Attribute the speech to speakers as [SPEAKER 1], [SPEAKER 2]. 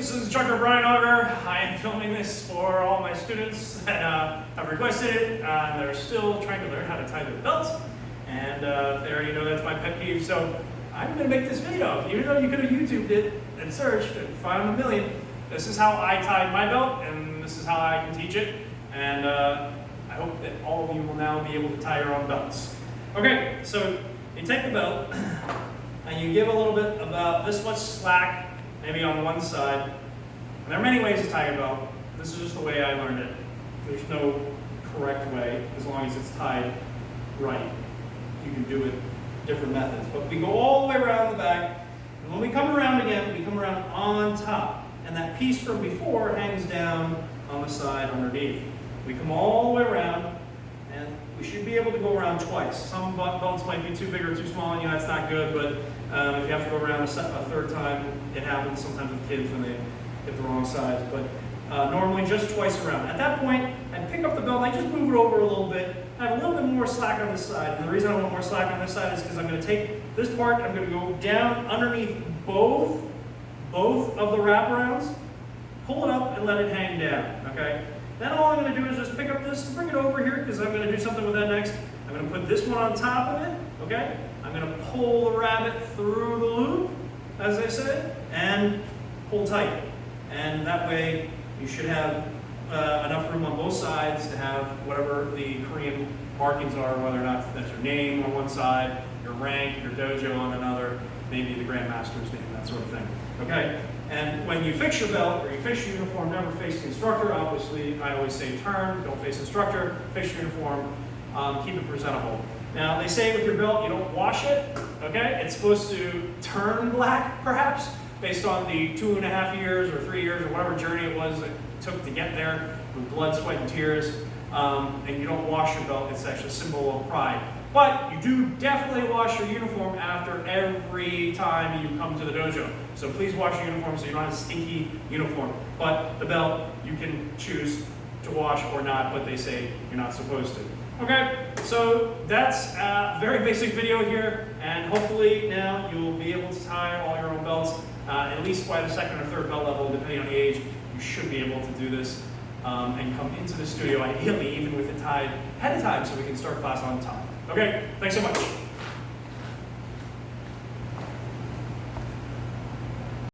[SPEAKER 1] this is instructor Brian Auger. I am filming this for all my students that have requested it. They're still trying to learn how to tie their belts, and they already know that's my pet peeve. So I'm going to make this video, even though you could have YouTubed it and searched and found a million. This is how I tied my belt, and this is how I can teach it. And I hope that all of you will now be able to tie your own belts. Okay, so you take the belt and you give a little bit about this much slack, maybe on one side. And there are many ways to tie your belt. This is just the way I learned it. There's no correct way, as long as it's tied right. You can do it different methods. But we go all the way around the back, and when we come around again, we come around on top. And that piece from before hangs down on the side underneath. We come all the way around, and we should be able to go around twice. Some belts might be too big or too small, and that's not good, but if you have to go around a third time, it happens sometimes with kids when they get the wrong size. But normally just twice around. At that point, I pick up the belt and I just move it over a little bit. I have a little bit more slack on this side, and the reason I want more slack on this side is because I'm going to take this part, I'm going to go down underneath both of the wraparounds, pull it up, and let it hang down, okay? Then all I'm going to do is just pick up this and bring it over here, because I'm going to do something with that next. I'm going to put this one on top of it, okay? I'm going to pull the rabbit through the loop, as they say, and pull tight. And that way you should have enough room on both sides to have whatever the Korean markings are, whether or not that's your name on one side, your rank, your dojo on another, maybe the Grandmaster's name, that sort of thing. Okay? And when you fix your belt or you fix your uniform, never face the instructor. Obviously, I always say turn, don't face instructor, fix your uniform, keep it presentable. Now, they say with your belt, you don't wash it, okay? It's supposed to turn black, perhaps, based on the 2.5 years or 3 years or whatever journey it was it took to get there, with blood, sweat, and tears. And you don't wash your belt. It's actually a symbol of pride. But you do definitely wash your uniform after every time you come to the dojo. So please wash your uniform so you don't have a stinky uniform. But the belt, you can choose to wash or not, but they say you're not supposed to. Okay, so that's a very basic video here, and hopefully now you'll be able to tie all your own belts, at least by the second or third belt level, depending on the age. You should be able to do this and come into the studio, ideally even with it tied ahead of time, so we can start class on time. Okay, thanks so much.